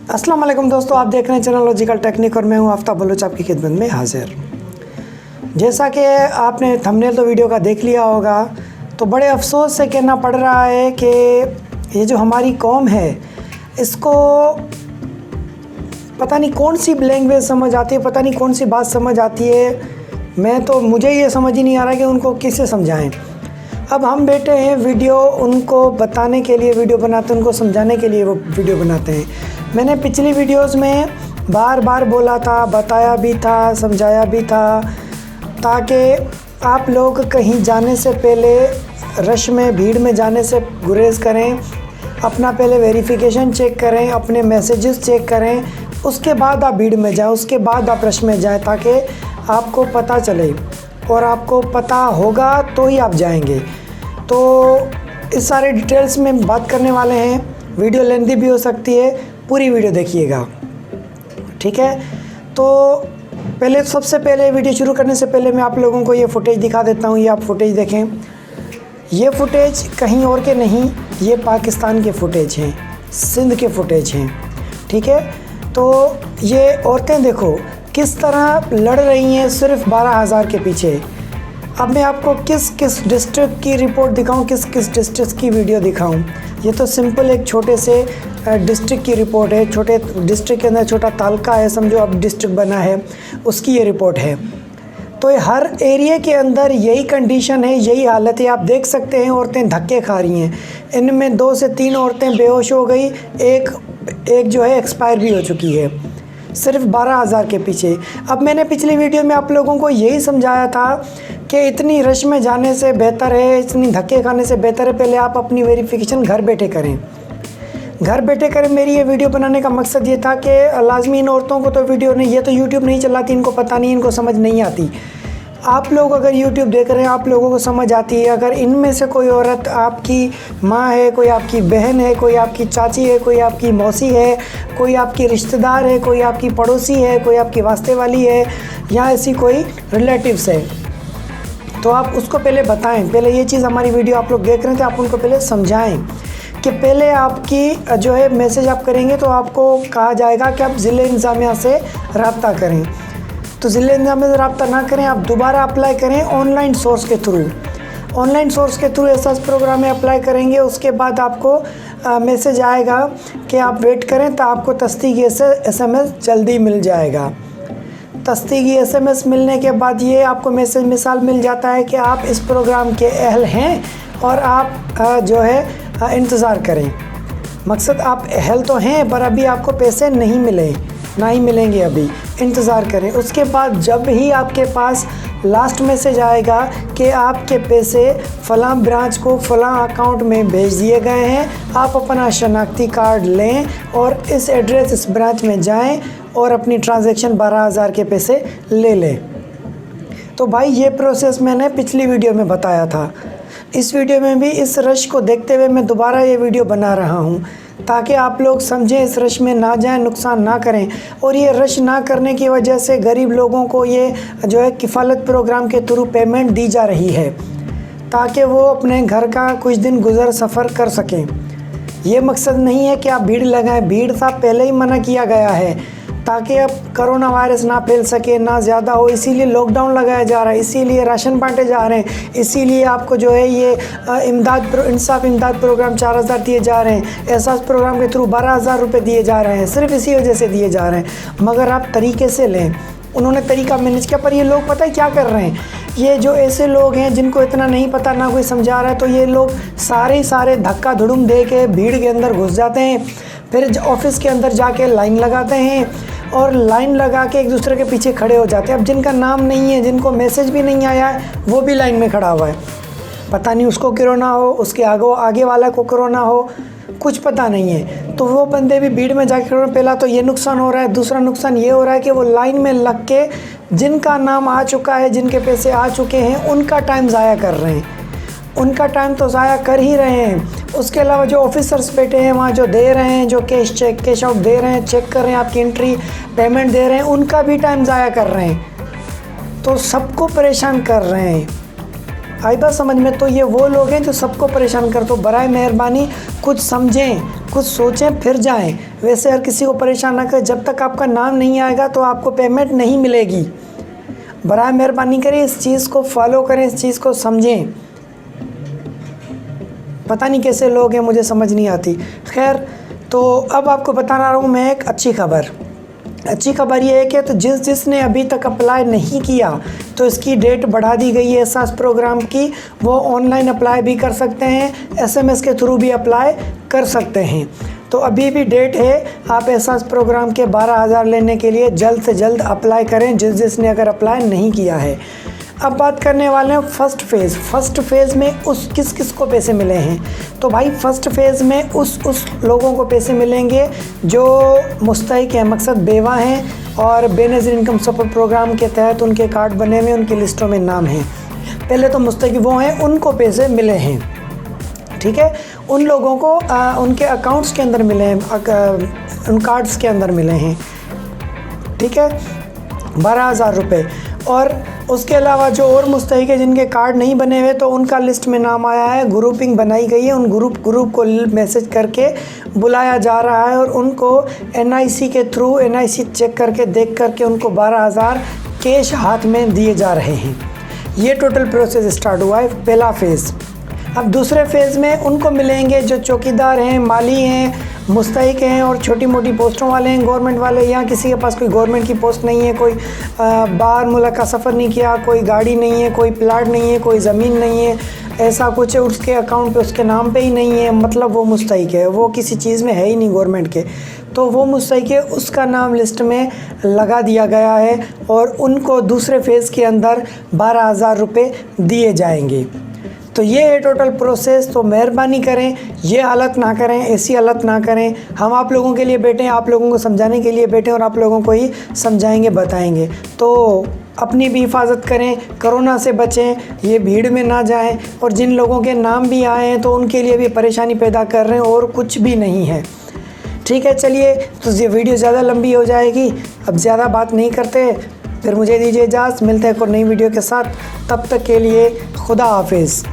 अस्सलाम वालेकुम दोस्तों, आप देख रहे हैं चैनल लॉजिकल टेक्निक और मैं हूं आफ्ताब बलूच आपकी खिदमत में हाजिर। जैसा कि आपने थंबनेल तो वीडियो का देख लिया होगा, तो बड़े अफसोस से कहना पड़ रहा है कि ये जो हमारी कौम है इसको पता नहीं कौन सी लैंग्वेज समझ आती है, पता नहीं कौन सी बात समझ आती है। मुझे ये समझ ही नहीं आ रहा कि उनको किससे समझाएं। अब हम बैठे हैं वीडियो उनको बताने के लिए वीडियो बनाते हैं, उनको समझाने के लिए वो वीडियो बनाते हैं। मैंने पिछली वीडियोस में बार बार बोला था, बताया भी था, समझाया भी था, ताकि आप लोग कहीं जाने से पहले रश में भीड़ में जाने से गुरेज करें, अपना पहले वेरिफिकेशन चेक करें, अपने मैसेजेस चेक करें, उसके बाद आप भीड़ में जाएं, उसके बाद आप रश में जाएं, ताकि आपको पता चले और आपको पता होगा तो ही आप जाएंगे। तो इस सारे डिटेल्स में बात करने वाले हैं, वीडियो लेंथी भी हो सकती है, पूरी वीडियो देखिएगा, ठीक है। तो सबसे पहले वीडियो शुरू करने से पहले मैं आप लोगों को ये फुटेज दिखा देता हूँ। ये आप फुटेज देखें, ये फुटेज कहीं और के नहीं, ये पाकिस्तान के फुटेज हैं, सिंध के फुटेज हैं, ठीक है। तो ये औरतें देखो किस तरह लड़ रही हैं सिर्फ 12,000 के पीछे। अब मैं आपको किस किस डिस्ट्रिक्ट की रिपोर्ट दिखाऊं, किस किस डिस्ट्रिक्ट की वीडियो दिखाऊं। ये तो सिंपल एक छोटे से डिस्ट्रिक्ट की रिपोर्ट है, छोटे डिस्ट्रिक्ट के अंदर छोटा तालका है, समझो अब डिस्ट्रिक्ट बना है, उसकी ये रिपोर्ट है। तो हर एरिया के अंदर यही कंडीशन है, यही हालत है। आप देख सकते हैं औरतें धक्के खा रही हैं। इनमें 2 से 3 औरतें बेहोश हो गई, एक जो है एक्सपायर भी हो चुकी है, सिर्फ 12,000 के पीछे। अब मैंने पिछली वीडियो में आप लोगों को यही समझाया था कि इतनी रश में जाने से बेहतर है, इतनी धक्के खाने से बेहतर है, पहले आप अपनी वेरिफिकेशन घर बैठे करें, घर बैठे करें। मेरी ये वीडियो बनाने का मकसद ये था कि लाजमी इन औरतों को तो वीडियो नहीं, ये तो यूट्यूब नहीं चलाती, इनको पता नहीं, इनको समझ नहीं आती। आप लोग अगर यूट्यूब देख रहे हैं, आप लोगों को समझ आती है। अगर इनमें से कोई औरत आपकी माँ है, कोई आपकी बहन है, कोई आपकी चाची है, कोई आपकी मौसी है, कोई आपकी रिश्तेदार है, कोई आपकी पड़ोसी है, कोई आपकी वास्ते वाली है, या ऐसी कोई रिलेटिव्स है, तो आप उसको पहले बताएं। पहले ये चीज़ हमारी वीडियो आप लोग देख रहे थे, आप उनको पहले समझाएं कि पहले आपकी जो है मैसेज आप करेंगे तो आपको कहा जाएगा कि आप ज़िले इंतज़ामिया से रब्ता करें। तो ज़िले इंतज़ामिया से रब्ता ना करें, आप दोबारा अप्लाई करें ऑनलाइन सोर्स के थ्रू। ऑनलाइन सोर्स के थ्रू ऐसा प्रोग्राम में अप्लाई करेंगे, उसके बाद आपको मैसेज आएगा कि आप वेट करें, तो आपको तस्दीकी SMS जल्दी मिल जाएगा। तस्दीकी SMS मिलने के बाद ये आपको मैसेज मिसाल मिल जाता है कि आप इस प्रोग्राम के अहल हैं और आप जो है इंतज़ार करें। मकसद आप अहल तो हैं, पर अभी आपको पैसे नहीं मिले, ना ही मिलेंगे, अभी इंतज़ार करें। उसके बाद जब ही आपके पास लास्ट मैसेज आएगा कि आपके पैसे फ़लाँ ब्रांच को फ़लाँ अकाउंट में भेज दिए गए हैं, आप अपना शनाख्ती कार्ड लें और इस एड्रेस इस ब्रांच में जाएं और अपनी ट्रांजैक्शन 12,000 के पैसे ले लें। तो भाई ये प्रोसेस मैंने पिछली वीडियो में बताया था। इस वीडियो में भी इस रश को देखते हुए मैं दोबारा ये वीडियो बना रहा हूँ, ताकि आप लोग समझें, इस रश में ना जाएं, नुकसान ना करें। और ये रश ना करने की वजह से गरीब लोगों को ये जो है किफ़ालत प्रोग्राम के थ्रू पेमेंट दी जा रही है, ताकि वो अपने घर का कुछ दिन गुजर सफ़र कर सकें। ये मकसद नहीं है कि आप भीड़ लगाएं, भीड़ था पहले ही मना किया गया है, ताकि अब कोरोना वायरस ना फैल सके, ना ज़्यादा हो, इसीलिए लॉकडाउन लगाया जा रहा है, इसीलिए राशन बांटे जा रहे हैं, इसीलिए आपको जो है ये इंसाफ इमदाद प्रोग्राम 4,000 दिए जा रहे हैं, एहसास प्रोग्राम के थ्रू 12,000 रुपये दिए जा रहे हैं, सिर्फ इसी वजह से दिए जा रहे हैं। मगर आप तरीके से लें, उन्होंने तरीका मैनेज किया। पर ये लोग पता है क्या कर रहे हैं, ये जो ऐसे लोग हैं जिनको इतना नहीं पता, ना कोई समझा रहा है, तो ये लोग सारे धक्का धुड़ुम दे के भीड़ के अंदर घुस जाते हैं, फिर ऑफिस के अंदर जाके लाइन लगाते हैं और लाइन लगा के एक दूसरे के पीछे खड़े हो जाते हैं। अब जिनका नाम नहीं है, जिनको मैसेज भी नहीं आया है, वो भी लाइन में खड़ा हुआ है। पता नहीं उसको कोरोना हो, उसके आगे वाला को कोरोना हो, कुछ पता नहीं है। तो वो बंदे भी भीड़ में जाके खड़े। पहला तो ये नुकसान हो रहा है, दूसरा नुकसान ये हो रहा है कि वो लाइन में लग के जिनका नाम आ चुका है, जिनके पैसे आ चुके हैं, उनका टाइम ज़ाया कर रहे हैं। उनका टाइम तो ज़ाया कर ही रहे हैं। उसके अलावा जो ऑफिसर्स बैठे हैं वहाँ, जो दे रहे हैं, जो कैश आउट दे रहे हैं, चेक कर रहे हैं, आपकी एंट्री पेमेंट दे रहे हैं, उनका भी टाइम ज़ाया कर रहे हैं। तो सबको परेशान कर रहे हैं। आई बात समझ में? तो ये वो लोग हैं जो सबको परेशान कर। तो बराए मेहरबानी कुछ समझें, कुछ सोचें फिर जाएं। वैसे हर किसी को परेशान ना करें। जब तक आपका नाम नहीं आएगा तो आपको पेमेंट नहीं मिलेगी। बराए मेहरबानी करें, इस चीज़ को फॉलो करें, इस चीज़ को समझें। पता नहीं कैसे लोग हैं, मुझे समझ नहीं आती। खैर, तो अब आपको बताना रहा हूँ मैं एक अच्छी खबर। अच्छी खबर ये है कि तो जिसने अभी तक अप्लाई नहीं किया तो इसकी डेट बढ़ा दी गई है एहसास प्रोग्राम की। वो ऑनलाइन अप्लाई भी कर सकते हैं, SMS के थ्रू भी अप्लाई कर सकते हैं। तो अभी भी डेट है। आप एहसास प्रोग्राम के 12,000 लेने के लिए जल्द से जल्द अप्लाई करें, जिसने अगर अप्लाई नहीं किया है। अब बात करने वाले हैं फर्स्ट फेज़। फर्स्ट फेज़ में किस किस को पैसे मिले हैं? तो भाई फर्स्ट फेज़ में उस लोगों को पैसे मिलेंगे जो मुस्तहिक हैं, मकसद बेवा हैं और बेनज़ीर इनकम सपोर्ट प्रोग्राम के तहत उनके कार्ड बने हुए, उनकी लिस्टों में नाम हैं। पहले तो मुस्तहिक वो हैं, उनको पैसे मिले हैं, ठीक है। उन लोगों को उनके अकाउंट्स के अंदर मिले हैं, उन कार्ड्स के अंदर मिले हैं, ठीक है, 12,000 रुपये। और उसके अलावा जो और मुस्तहिक है जिनके कार्ड नहीं बने हुए, तो उनका लिस्ट में नाम आया है, ग्रुपिंग बनाई गई है। उन ग्रुप को मैसेज करके बुलाया जा रहा है और उनको NIC के थ्रू NIC चेक करके देख करके उनको 12,000 कैश हाथ में दिए जा रहे हैं। ये टोटल प्रोसेस स्टार्ट हुआ है, पहला फेज़। अब दूसरे फेज़ में उनको मिलेंगे जो चौकीदार हैं, माली हैं, मुस्तहिक हैं और छोटी मोटी पोस्टों वाले हैं, गवर्नमेंट वाले, या किसी के पास कोई गवर्नमेंट की पोस्ट नहीं है, कोई बाहर मुल्क का सफ़र नहीं किया, कोई गाड़ी नहीं है, कोई प्लाट नहीं है, कोई ज़मीन नहीं है, ऐसा कुछ है, उसके अकाउंट पे उसके नाम पे ही नहीं है, मतलब वो मुस्तहिक है, वो किसी चीज़ में है ही नहीं गवर्नमेंट के, तो वो मुस्तहिक है, उसका नाम लिस्ट में लगा दिया गया है और उनको दूसरे फेज़ के अंदर 12,000 रुपये दिए जाएंगे। तो ये है टोटल प्रोसेस। तो मेहरबानी करें, ये हालत ना करें, ऐसी हालत ना करें। हम आप लोगों के लिए बैठे हैं, आप लोगों को समझाने के लिए बैठे हैं और आप लोगों को ही समझाएंगे, बताएंगे। तो अपनी भी हिफाजत करें, कोरोना से बचें, ये भीड़ में ना जाएं। और जिन लोगों के नाम भी आए हैं तो उनके लिए भी परेशानी पैदा कर रहे हैं और कुछ भी नहीं है, ठीक है। चलिए, तो ये वीडियो ज़्यादा लंबी हो जाएगी, अब ज़्यादा बात नहीं करते, फिर मुझे दीजिए इजाज़त। मिलते हैं एक और नई वीडियो के साथ, तब तक के लिए खुदा हाफिज़।